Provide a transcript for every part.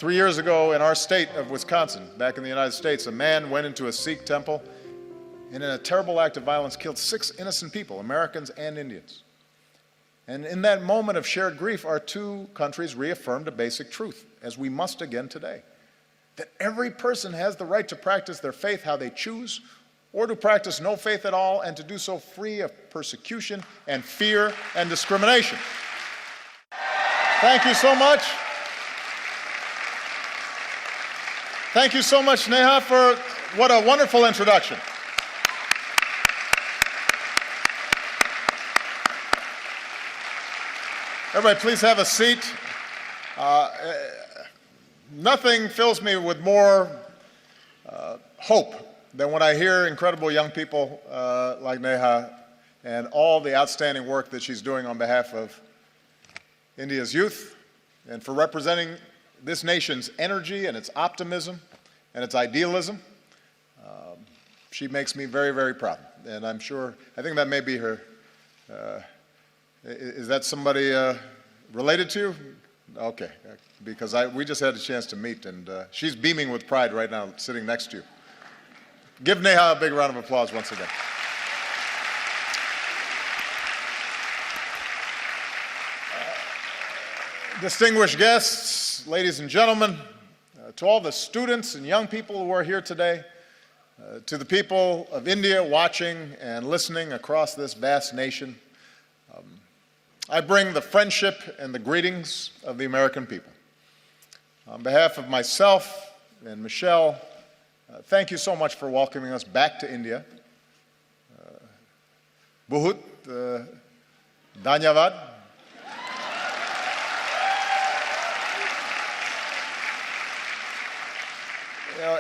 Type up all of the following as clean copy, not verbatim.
3 years ago in our state of Wisconsin, back in the United States, a man went into a Sikh temple and in a terrible act of violence killed 6 innocent people, Americans and Indians. And in that moment of shared grief, our two countries reaffirmed a basic truth, as we must again today, that every person has the right to practice their faith how they choose, or to practice no faith at all, and to do so free of persecution and fear and discrimination. Thank you so much. Thank you so much, Neha, for what a wonderful introduction. Everybody, please have a seat. Nothing fills me with more hope than when I hear incredible young people like Neha and all the outstanding work that she's doing on behalf of India's youth and for representing this nation's energy and its optimism and its idealism. She makes me very, very proud. And I think that may be her. Is that somebody related to you? Okay, because we just had a chance to meet, and she's beaming with pride right now, sitting next to you. Give Neha a big round of applause once again. Distinguished guests, ladies and gentlemen, to all the students and young people who are here today, to the people of India watching and listening across this vast nation, I bring the friendship and the greetings of the American people. On behalf of myself and Michelle, thank you so much for welcoming us back to India. Bahut dhanyavad.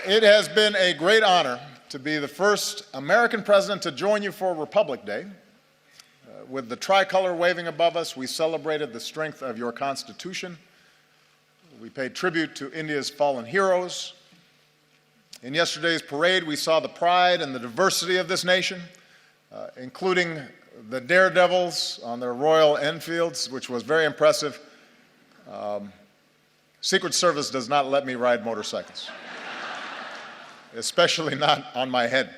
It has been a great honor to be the first American president to join you for Republic Day. With the tricolor waving above us, we celebrated the strength of your Constitution. We paid tribute to India's fallen heroes. In yesterday's parade, we saw the pride and the diversity of this nation, including the daredevils on their Royal Enfields, which was very impressive. Secret Service does not let me ride motorcycles, especially not on my head.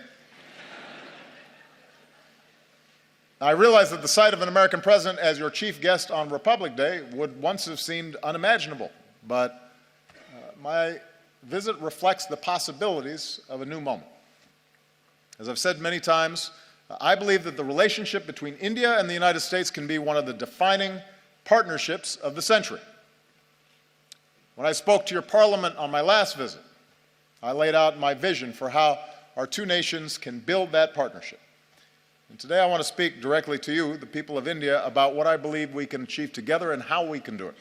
I realize that the sight of an American president as your chief guest on Republic Day would once have seemed unimaginable, but my visit reflects the possibilities of a new moment. As I've said many times, I believe that the relationship between India and the United States can be one of the defining partnerships of the century. When I spoke to your parliament on my last visit, I laid out my vision for how our two nations can build that partnership. And today I want to speak directly to you, the people of India, about what I believe we can achieve together and how we can do it.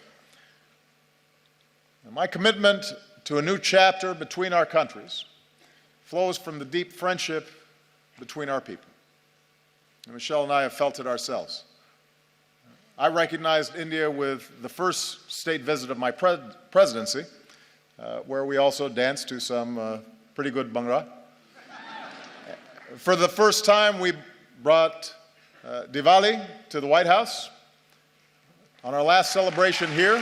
And my commitment to a new chapter between our countries flows from the deep friendship between our people. And Michelle and I have felt it ourselves. I recognized India with the first state visit of my presidency, where we also danced to some pretty good Bhangra. For the first time, we brought Diwali to the White House. On our last celebration here,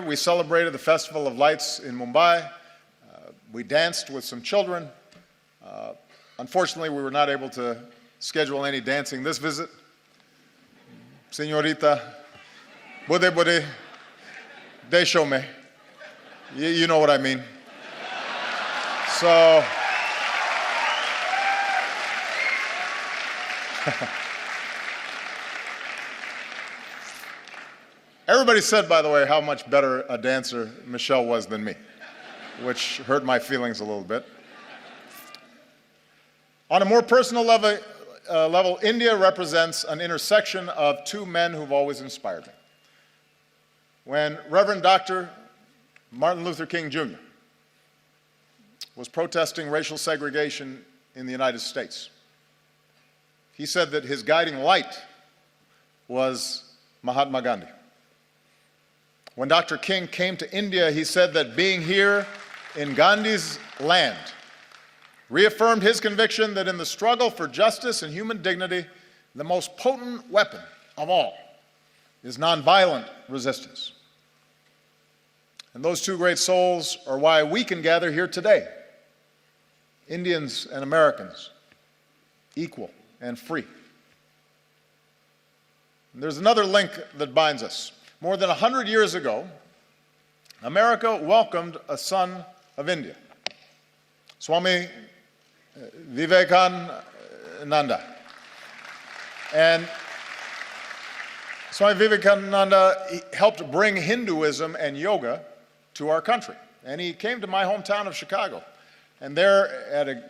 we celebrated the Festival of Lights in Mumbai. We danced with some children. Unfortunately, we were not able to schedule any dancing this visit. Señorita, bude, desho me. You know what I mean. So, everybody said, by the way, how much better a dancer Michelle was than me, which hurt my feelings a little bit. On a more personal level, India represents an intersection of two men who've always inspired me. When Reverend Dr. Martin Luther King Jr. was protesting racial segregation in the United States, he said that his guiding light was Mahatma Gandhi. When Dr. King came to India, he said that being here in Gandhi's land reaffirmed his conviction that in the struggle for justice and human dignity, the most potent weapon of all is nonviolent resistance. And those two great souls are why we can gather here today, Indians and Americans, equal and free. And there's another link that binds us. More than 100 years ago, America welcomed a son of India, Swami Vivekananda. And Swami Vivekananda helped bring Hinduism and yoga to our country. And he came to my hometown of Chicago. And there, at a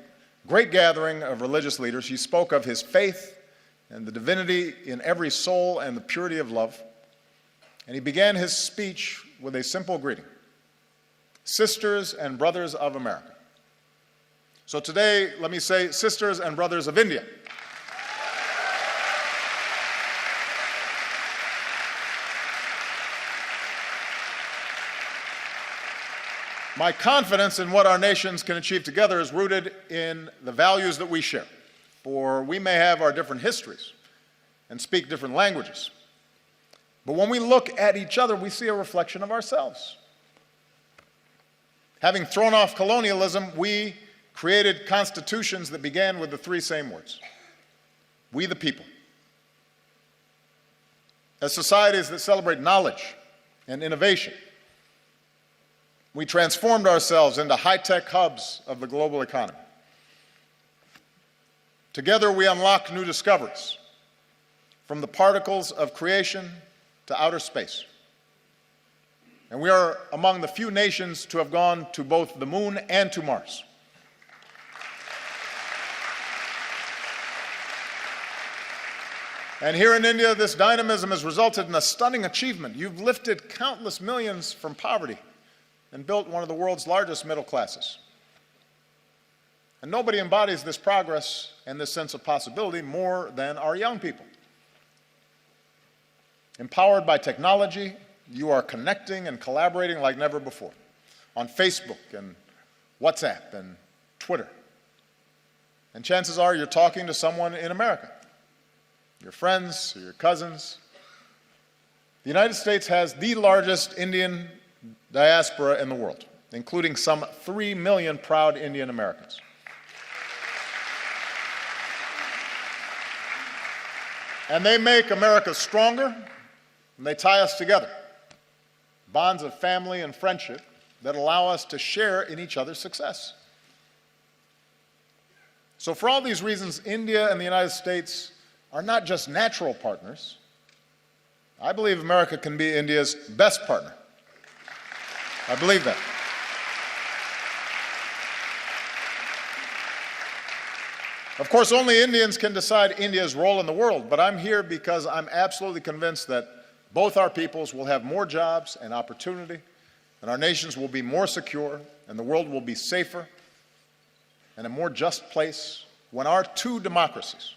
great gathering of religious leaders, he spoke of his faith and the divinity in every soul and the purity of love. And he began his speech with a simple greeting: sisters and brothers of America. So today, let me say, sisters and brothers of India. My confidence in what our nations can achieve together is rooted in the values that we share. For we may have our different histories and speak different languages, but when we look at each other, we see a reflection of ourselves. Having thrown off colonialism, we created constitutions that began with the three same words: we the people. As societies that celebrate knowledge and innovation, we transformed ourselves into high-tech hubs of the global economy. Together, we unlocked new discoveries, from the particles of creation to outer space. And we are among the few nations to have gone to both the moon and to Mars. And here in India, this dynamism has resulted in a stunning achievement. You've lifted countless millions from poverty and built one of the world's largest middle classes. And nobody embodies this progress and this sense of possibility more than our young people. Empowered by technology, you are connecting and collaborating like never before on Facebook and WhatsApp and Twitter. And chances are you're talking to someone in America, your friends or your cousins. The United States has the largest Indian diaspora in the world, including some 3 million proud Indian Americans. And they make America stronger, and they tie us together. Bonds of family and friendship that allow us to share in each other's success. So for all these reasons, India and the United States are not just natural partners. I believe America can be India's best partner. I believe that. Of course, only Indians can decide India's role in the world, but I'm here because I'm absolutely convinced that both our peoples will have more jobs and opportunity, and our nations will be more secure, and the world will be safer and a more just place when our two democracies,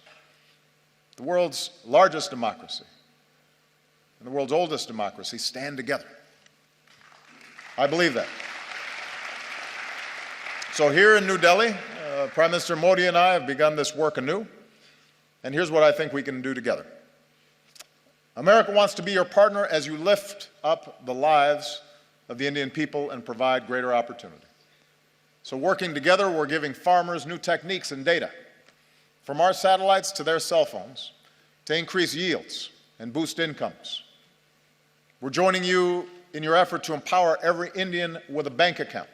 the world's largest democracy and the world's oldest democracy, stand together. I believe that. So here in New Delhi, Prime Minister Modi and I have begun this work anew, and here's what I think we can do together. America wants to be your partner as you lift up the lives of the Indian people and provide greater opportunity. So working together, we're giving farmers new techniques and data, from our satellites to their cell phones, to increase yields and boost incomes. We're joining you in your effort to empower every Indian with a bank account.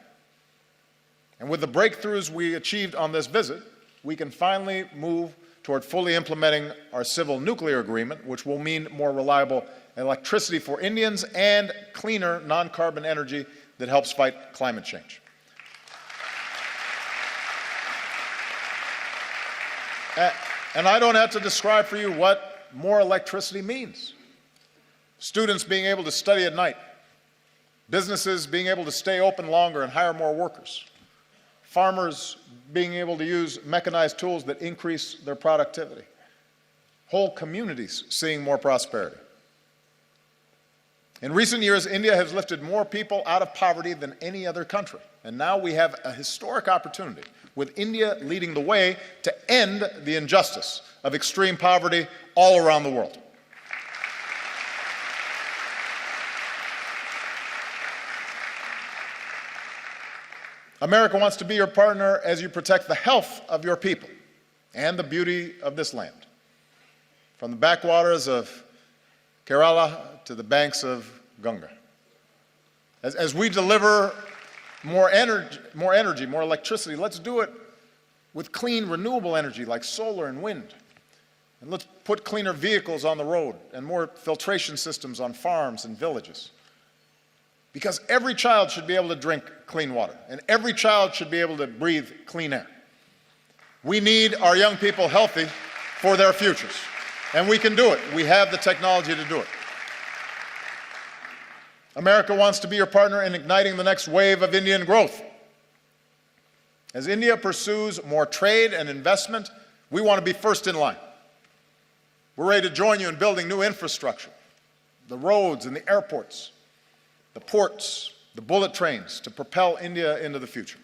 And with the breakthroughs we achieved on this visit, we can finally move toward fully implementing our civil nuclear agreement, which will mean more reliable electricity for Indians and cleaner non-carbon energy that helps fight climate change. And I don't have to describe for you what more electricity means. Students being able to study at night, businesses being able to stay open longer and hire more workers, farmers being able to use mechanized tools that increase their productivity, whole communities seeing more prosperity. In recent years, India has lifted more people out of poverty than any other country. And now we have a historic opportunity, with India leading the way, to end the injustice of extreme poverty all around the world. America wants to be your partner as you protect the health of your people and the beauty of this land. From the backwaters of Kerala to the banks of Ganga. As we deliver more energy, more electricity, let's do it with clean, renewable energy like solar and wind. And let's put cleaner vehicles on the road and more filtration systems on farms and villages. Because every child should be able to drink clean water, and every child should be able to breathe clean air. We need our young people healthy for their futures, and we can do it. We have the technology to do it. America wants to be your partner in igniting the next wave of Indian growth. As India pursues more trade and investment, we want to be first in line. We're ready to join you in building new infrastructure, the roads and the airports, the ports, the bullet trains to propel India into the future.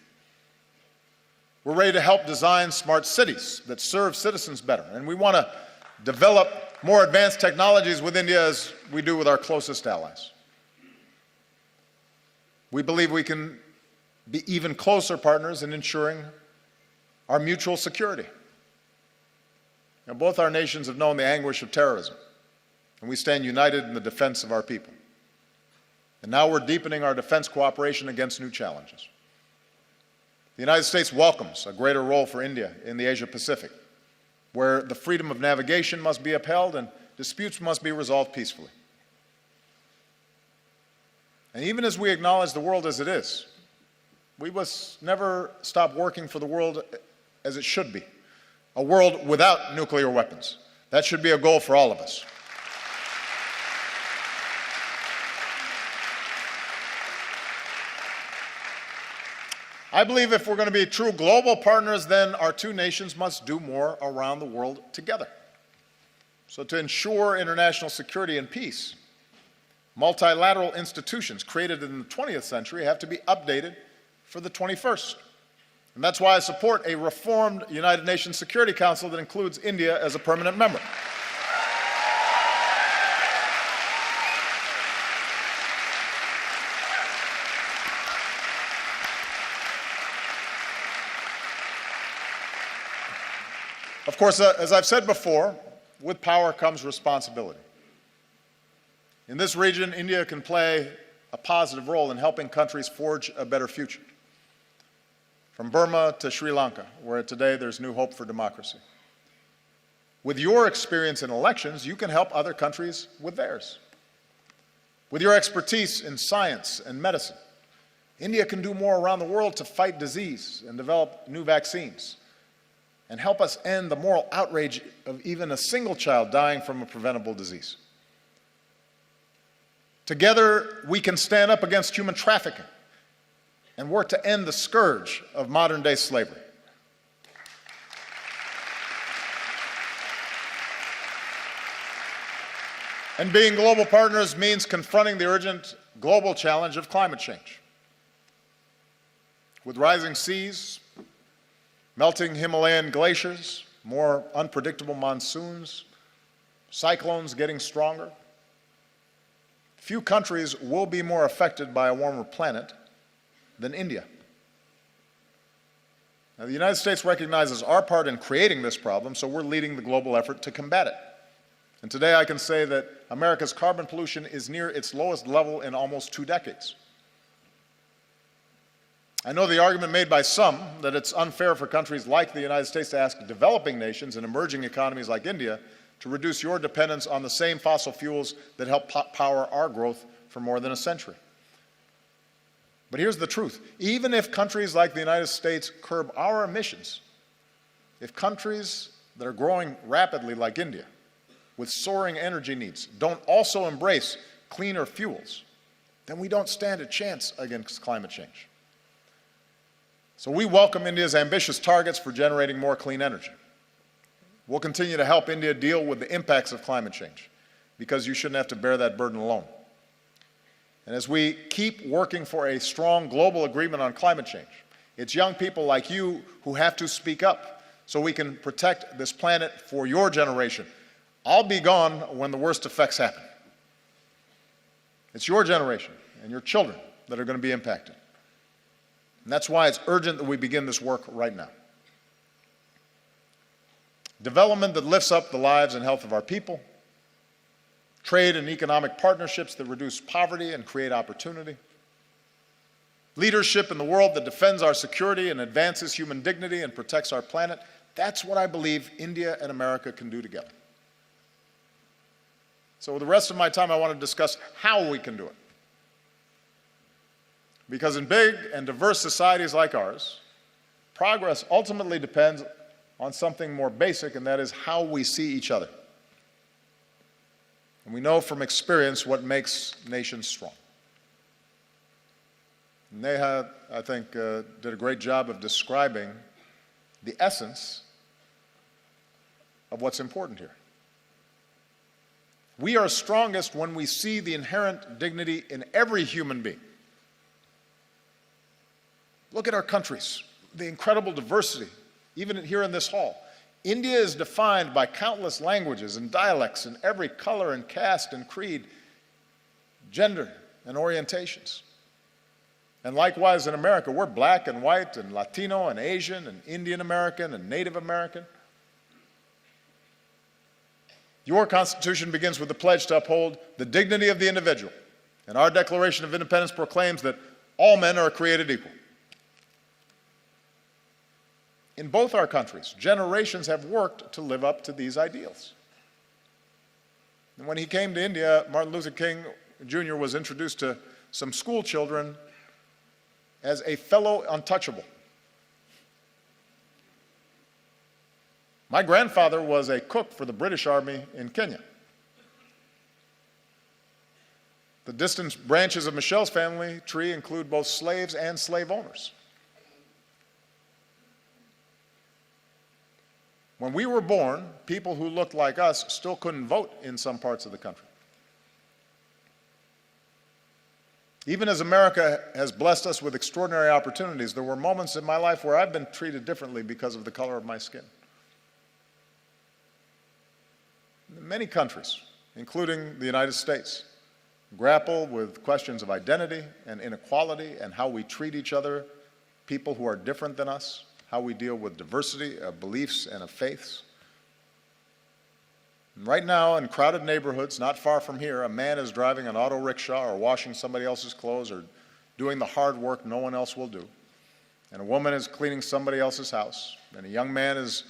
We're ready to help design smart cities that serve citizens better, and we want to develop more advanced technologies with India as we do with our closest allies. We believe we can be even closer partners in ensuring our mutual security. Now, both our nations have known the anguish of terrorism, and we stand united in the defense of our people. And now we're deepening our defense cooperation against new challenges. The United States welcomes a greater role for India in the Asia-Pacific, where the freedom of navigation must be upheld and disputes must be resolved peacefully. And even as we acknowledge the world as it is, we must never stop working for the world as it should be, a world without nuclear weapons. That should be a goal for all of us. I believe if we're going to be true global partners, then our two nations must do more around the world together. So to ensure international security and peace, multilateral institutions created in the 20th century have to be updated for the 21st. And that's why I support a reformed United Nations Security Council that includes India as a permanent member. Of course, as I've said before, with power comes responsibility. In this region, India can play a positive role in helping countries forge a better future. From Burma to Sri Lanka, where today there's new hope for democracy. With your experience in elections, you can help other countries with theirs. With your expertise in science and medicine, India can do more around the world to fight disease and develop new vaccines, and help us end the moral outrage of even a single child dying from a preventable disease. Together, we can stand up against human trafficking and work to end the scourge of modern-day slavery. And being global partners means confronting the urgent global challenge of climate change. With rising seas, melting Himalayan glaciers, more unpredictable monsoons, cyclones getting stronger, few countries will be more affected by a warmer planet than India. Now, the United States recognizes our part in creating this problem, so we're leading the global effort to combat it. And today I can say that America's carbon pollution is near its lowest level in almost 2 decades. I know the argument made by some that it's unfair for countries like the United States to ask developing nations and emerging economies like India to reduce your dependence on the same fossil fuels that help power our growth for more than a century. But here's the truth. Even if countries like the United States curb our emissions, if countries that are growing rapidly like India, with soaring energy needs, don't also embrace cleaner fuels, then we don't stand a chance against climate change. So we welcome India's ambitious targets for generating more clean energy. We'll continue to help India deal with the impacts of climate change, because you shouldn't have to bear that burden alone. And as we keep working for a strong global agreement on climate change, it's young people like you who have to speak up so we can protect this planet for your generation. I'll be gone when the worst effects happen. It's your generation and your children that are going to be impacted. And that's why it's urgent that we begin this work right now. Development that lifts up the lives and health of our people, trade and economic partnerships that reduce poverty and create opportunity, leadership in the world that defends our security and advances human dignity and protects our planet. That's what I believe India and America can do together. So with the rest of my time, I want to discuss how we can do it. Because in big and diverse societies like ours, progress ultimately depends on something more basic, and that is how we see each other. And we know from experience what makes nations strong. Neha, I think, did a great job of describing the essence of what's important here. We are strongest when we see the inherent dignity in every human being. Look at our countries, the incredible diversity, even here in this hall. India is defined by countless languages and dialects in every color and caste and creed, gender and orientations. And likewise in America, we're black and white and Latino and Asian and Indian American and Native American. Your Constitution begins with the pledge to uphold the dignity of the individual. And our Declaration of Independence proclaims that all men are created equal. In both our countries, generations have worked to live up to these ideals. And when he came to India, Martin Luther King Jr. was introduced to some school children as a fellow untouchable. My grandfather was a cook for the British Army in Kenya. The distant branches of Michelle's family tree include both slaves and slave owners. When we were born, people who looked like us still couldn't vote in some parts of the country. Even as America has blessed us with extraordinary opportunities, there were moments in my life where I've been treated differently because of the color of my skin. Many countries, including the United States, grapple with questions of identity and inequality and how we treat each other, people who are different than us, how we deal with diversity of beliefs and of faiths. And right now, in crowded neighborhoods not far from here, a man is driving an auto rickshaw or washing somebody else's clothes or doing the hard work no one else will do. And a woman is cleaning somebody else's house. And a young man is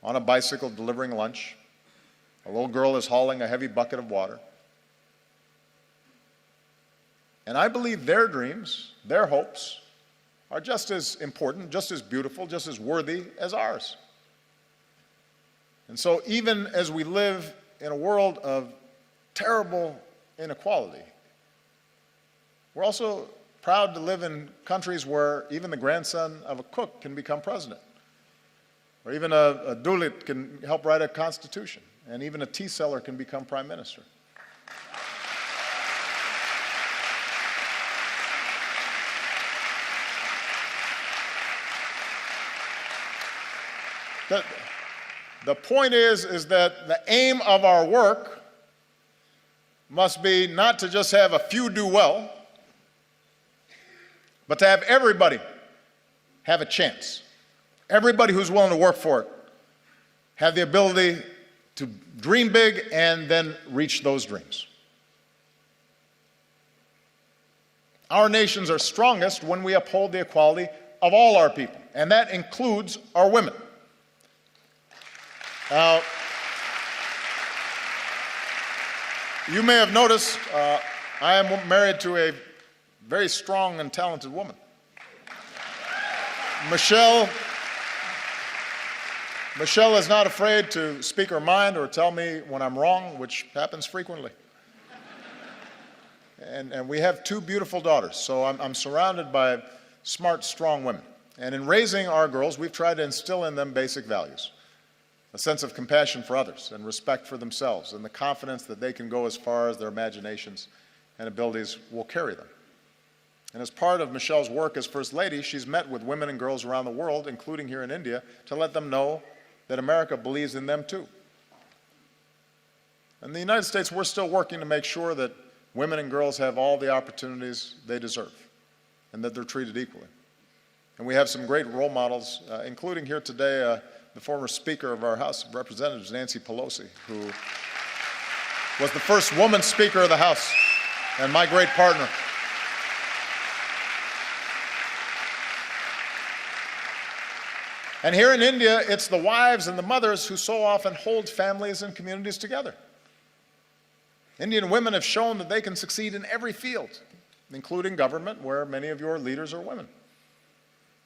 on a bicycle delivering lunch. A little girl is hauling a heavy bucket of water. And I believe their dreams, their hopes, are just as important, just as beautiful, just as worthy as ours. And so even as we live in a world of terrible inequality, we're also proud to live in countries where even the grandson of a cook can become president, or even a Dulit can help write a constitution, and even a tea seller can become prime minister. The point is that the aim of our work must be not to just have a few do well, but to have everybody have a chance. Everybody who's willing to work for it have the ability to dream big and then reach those dreams. Our nations are strongest when we uphold the equality of all our people, and that includes our women. Now, you may have noticed I am married to a very strong and talented woman. Michelle is not afraid to speak her mind or tell me when I'm wrong, which happens frequently. And we have two beautiful daughters, so I'm surrounded by smart, strong women. And in raising our girls, we've tried to instill in them basic values. A sense of compassion for others and respect for themselves and the confidence that they can go as far as their imaginations and abilities will carry them. And as part of Michelle's work as First Lady, she's met with women and girls around the world, including here in India, to let them know that America believes in them too. In the United States, we're still working to make sure that women and girls have all the opportunities they deserve and that they're treated equally. And we have some great role models, including here today the former Speaker of our House of Representatives, Nancy Pelosi, who was the first woman Speaker of the House and my great partner. And here in India, it's the wives and the mothers who so often hold families and communities together. Indian women have shown that they can succeed in every field, including government, where many of your leaders are women.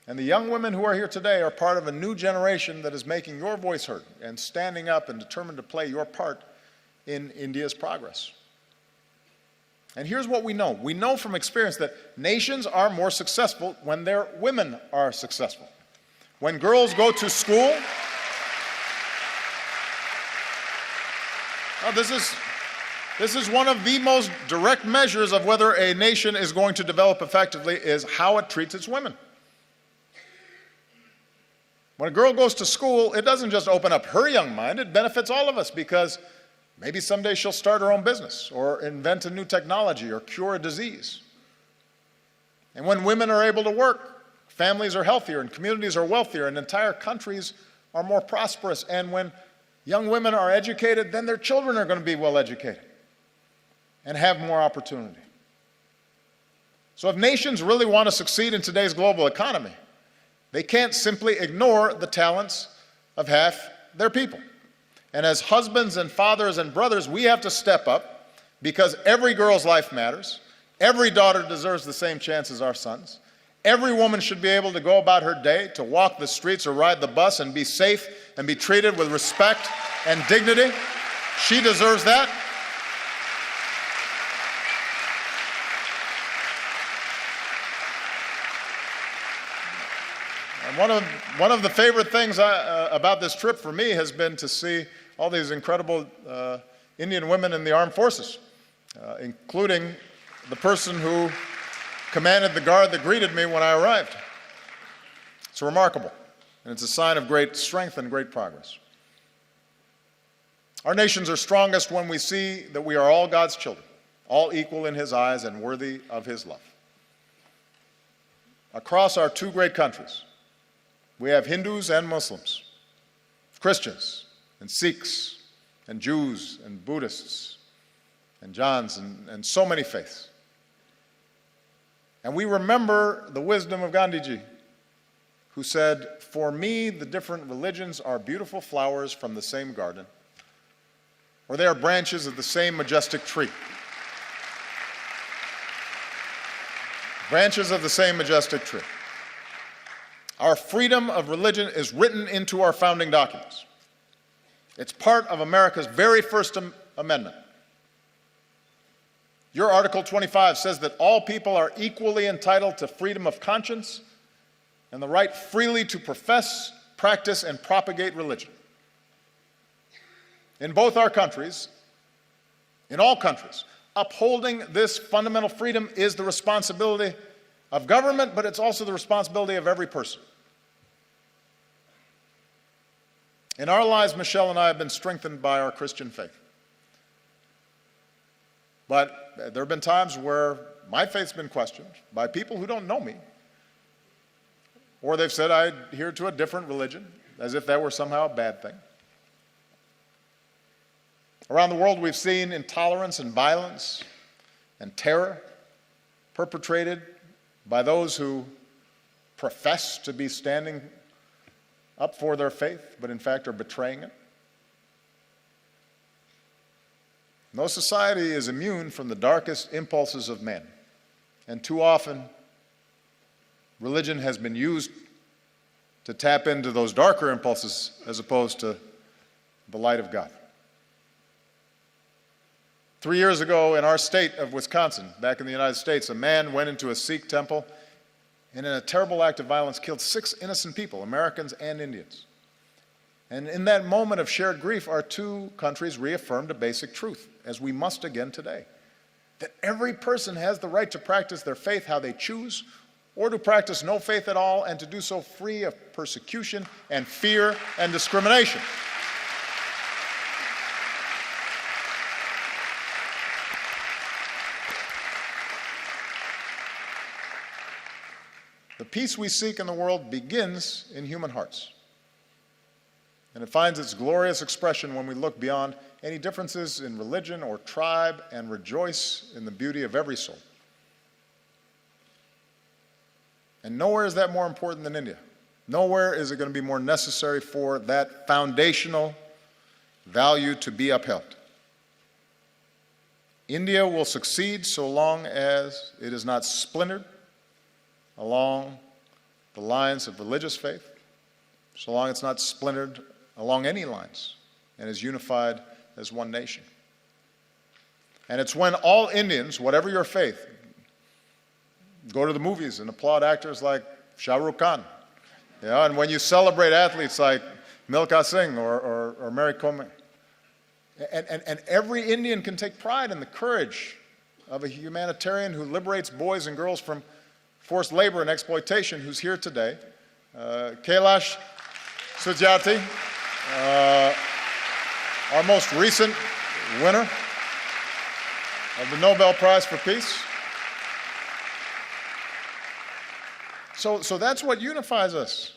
And the young women who are here today are part of a new generation that is making your voice heard and standing up and determined to play your part in India's progress. And here's what we know. We know from experience that nations are more successful when their women are successful. When girls go to school, this is one of the most direct measures of whether a nation is going to develop effectively is how it treats its women. When a girl goes to school, it doesn't just open up her young mind, it benefits all of us because maybe someday she'll start her own business or invent a new technology or cure a disease. And when women are able to work, families are healthier and communities are wealthier and entire countries are more prosperous. And when young women are educated, then their children are going to be well educated and have more opportunity. So if nations really want to succeed in today's global economy, they can't simply ignore the talents of half their people. And as husbands and fathers and brothers, we have to step up because every girl's life matters. Every daughter deserves the same chance as our sons. Every woman should be able to go about her day, to walk the streets or ride the bus and be safe and be treated with respect and dignity. She deserves that. One of the favorite things about this trip for me has been to see all these incredible Indian women in the armed forces, including the person who commanded the guard that greeted me when I arrived. It's remarkable, and it's a sign of great strength and great progress. Our nations are strongest when we see that we are all God's children, all equal in His eyes and worthy of His love. Across our two great countries, we have Hindus and Muslims, Christians and Sikhs and Jews and Buddhists and Jains and so many faiths. And we remember the wisdom of Gandhiji, who said, "For me, the different religions are beautiful flowers from the same garden, or they are branches of the same majestic tree." Branches of the same majestic tree. Our freedom of religion is written into our founding documents. It's part of America's very first amendment. Your Article 25 says that all people are equally entitled to freedom of conscience and the right freely to profess, practice, and propagate religion. In both our countries, in all countries, upholding this fundamental freedom is the responsibility of government, but it's also the responsibility of every person. In our lives, Michelle and I have been strengthened by our Christian faith. But there have been times where my faith's been questioned by people who don't know me, or they've said I adhere to a different religion, as if that were somehow a bad thing. Around the world, we've seen intolerance and violence and terror perpetrated by those who profess to be standing up for their faith, but in fact are betraying it. No society is immune from the darkest impulses of man, and too often religion has been used to tap into those darker impulses as opposed to the light of God. 3 years ago in our state of Wisconsin, back in the United States, a man went into a Sikh temple and in a terrible act of violence killed 6 innocent people, Americans and Indians. And in that moment of shared grief, our two countries reaffirmed a basic truth, as we must again today, that every person has the right to practice their faith how they choose, or to practice no faith at all and to do so free of persecution and fear and discrimination. The peace we seek in the world begins in human hearts. And it finds its glorious expression when we look beyond any differences in religion or tribe and rejoice in the beauty of every soul. And nowhere is that more important than India. Nowhere is it going to be more necessary for that foundational value to be upheld. India will succeed so long as it is not splintered along the lines of religious faith, so long it's not splintered along any lines and is unified as one nation. And it's when all Indians, whatever your faith, go to the movies and applaud actors like Shah Rukh Khan, and when you celebrate athletes like Milkha Singh or Mary Kom, and every Indian can take pride in the courage of a humanitarian who liberates boys and girls from forced labor and exploitation, who's here today, Kailash Satyarthi, our most recent winner of the Nobel Prize for Peace. So that's what unifies us.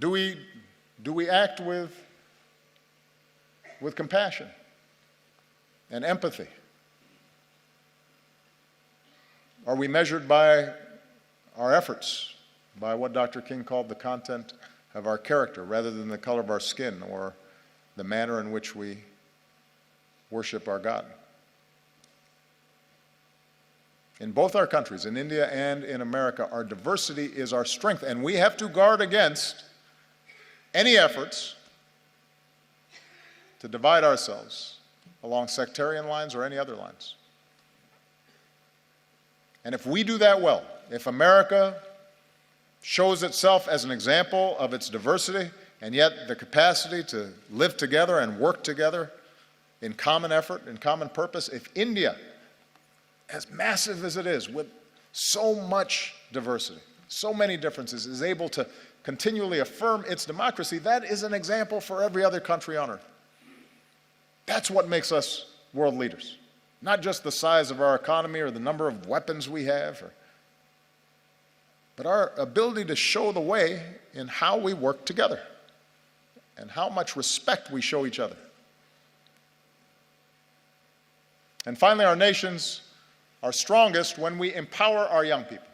Do we act with compassion and empathy? Are we measured by our efforts, by what Dr. King called the content of our character, rather than the color of our skin or the manner in which we worship our God? In both our countries, in India and in America, our diversity is our strength, and we have to guard against any efforts to divide ourselves along sectarian lines or any other lines. And if we do that well, if America shows itself as an example of its diversity and yet the capacity to live together and work together in common effort, in common purpose, if India, as massive as it is, with so much diversity, so many differences, is able to continually affirm its democracy, that is an example for every other country on earth. That's what makes us world leaders. Not just the size of our economy or the number of weapons we have, but our ability to show the way in how we work together and how much respect we show each other. And finally, our nations are strongest when we empower our young people.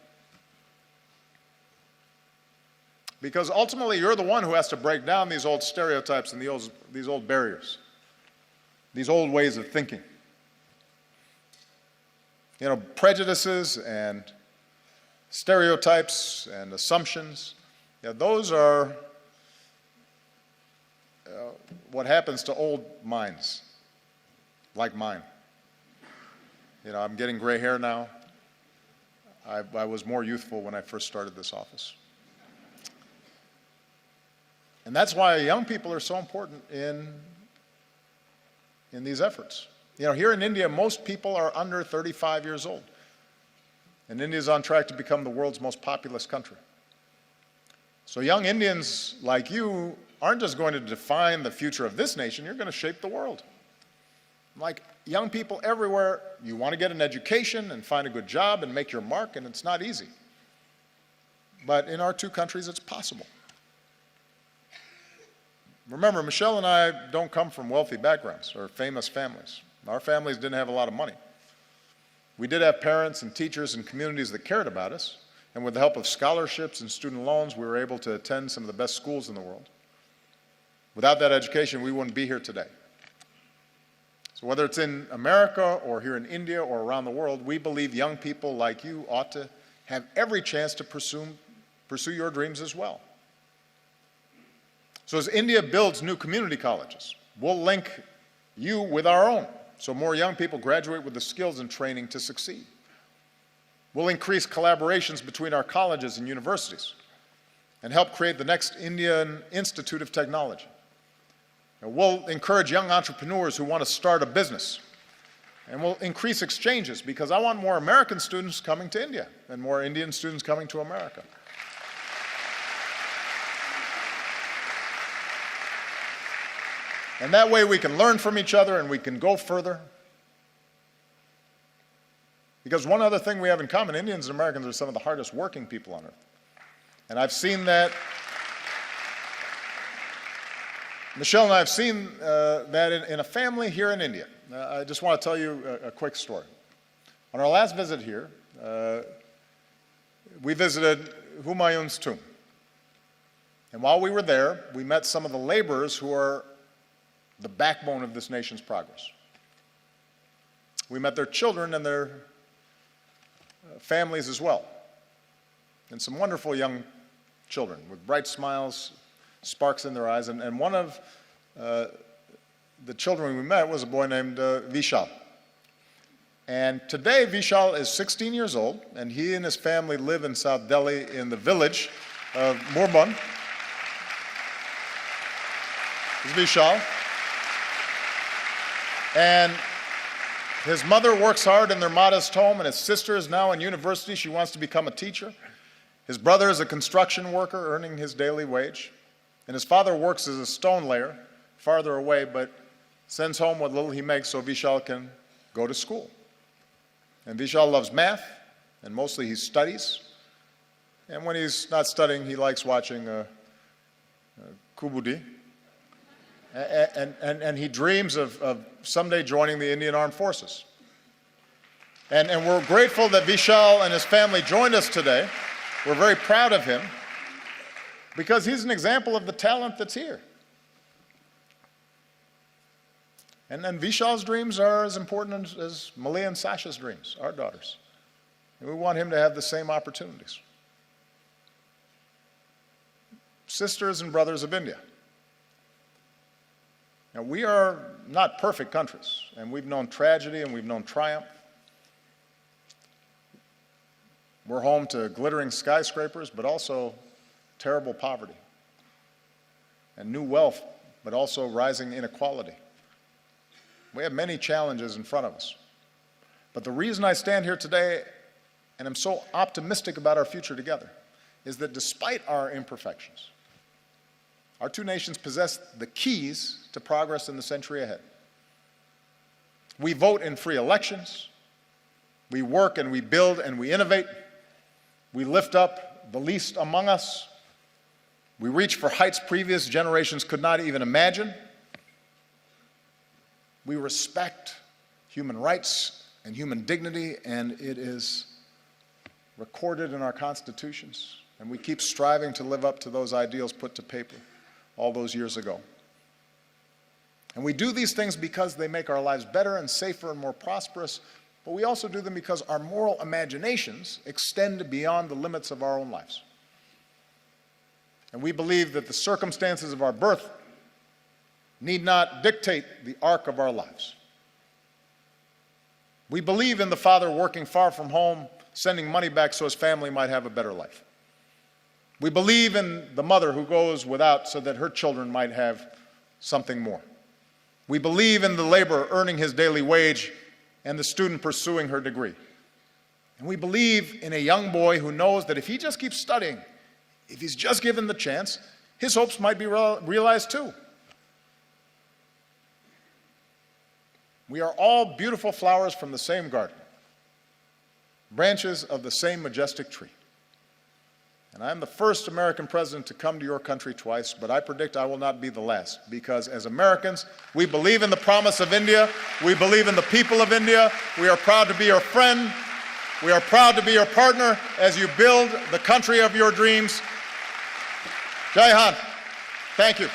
Because ultimately, you're the one who has to break down these old stereotypes and these old barriers, these old ways of thinking. Prejudices and stereotypes and assumptions, those are what happens to old minds like mine. I'm getting gray hair now. I was more youthful when I first started this office. And that's why young people are so important in these efforts. Here in India, most people are under 35 years old. And India is on track to become the world's most populous country. So young Indians like you aren't just going to define the future of this nation, you're going to shape the world. Like young people everywhere, you want to get an education and find a good job and make your mark, and it's not easy. But in our two countries, it's possible. Remember, Michelle and I don't come from wealthy backgrounds or famous families. Our families didn't have a lot of money. We did have parents and teachers and communities that cared about us, and with the help of scholarships and student loans, we were able to attend some of the best schools in the world. Without that education, we wouldn't be here today. So whether it's in America or here in India or around the world, we believe young people like you ought to have every chance to pursue your dreams as well. So as India builds new community colleges, we'll link you with our own, so more young people graduate with the skills and training to succeed. We'll increase collaborations between our colleges and universities and help create the next Indian Institute of Technology. And we'll encourage young entrepreneurs who want to start a business And we'll increase exchanges because I want more American students coming to India and more Indian students coming to America. And that way we can learn from each other and we can go further. Because one other thing we have in common, Indians and Americans are some of the hardest working people on earth. And I've seen that, Michelle and I have seen that in a family here in India. I just want to tell you a quick story. On our last visit here, we visited Humayun's tomb. And while we were there, we met some of the laborers who are the backbone of this nation's progress. We met their children and their families as well. And some wonderful young children with bright smiles, sparks in their eyes. And one of the children we met was a boy named Vishal. And today Vishal is 16 years old, and he and his family live in South Delhi in the village of Murband. This is Vishal. And his mother works hard in their modest home, and his sister is now in university. She wants to become a teacher. His brother is a construction worker earning his daily wage. And his father works as a stone layer farther away, but sends home what little he makes so Vishal can go to school. And Vishal loves math, and mostly he studies. And when he's not studying, he likes watching Kubudi. And he dreams of someday joining the Indian Armed Forces. And we're grateful that Vishal and his family joined us today. We're very proud of him because he's an example of the talent that's here. And then Vishal's dreams are as important as Malia and Sasha's dreams, our daughters. And we want him to have the same opportunities. Sisters and brothers of India. Now, we are not perfect countries, and we've known tragedy and we've known triumph. We're home to glittering skyscrapers, but also terrible poverty, and new wealth, but also rising inequality. We have many challenges in front of us. But the reason I stand here today, and I'm so optimistic about our future together, is that despite our imperfections, our two nations possess the keys to progress in the century ahead. We vote in free elections. We work and we build and we innovate. We lift up the least among us. We reach for heights previous generations could not even imagine. We respect human rights and human dignity, and it is recorded in our constitutions. And we keep striving to live up to those ideals put to paper all those years ago. And we do these things because they make our lives better and safer and more prosperous, but we also do them because our moral imaginations extend beyond the limits of our own lives. And we believe that the circumstances of our birth need not dictate the arc of our lives. We believe in the father working far from home, sending money back so his family might have a better life. We believe in the mother who goes without so that her children might have something more. We believe in the laborer earning his daily wage and the student pursuing her degree. And we believe in a young boy who knows that if he just keeps studying, if he's just given the chance, his hopes might be realized too. We are all beautiful flowers from the same garden, branches of the same majestic tree. And I'm the first American president to come to your country twice, but I predict I will not be the last, because as Americans, we believe in the promise of India. We believe in the people of India. We are proud to be your friend. We are proud to be your partner as you build the country of your dreams. Jai Hind. Thank you.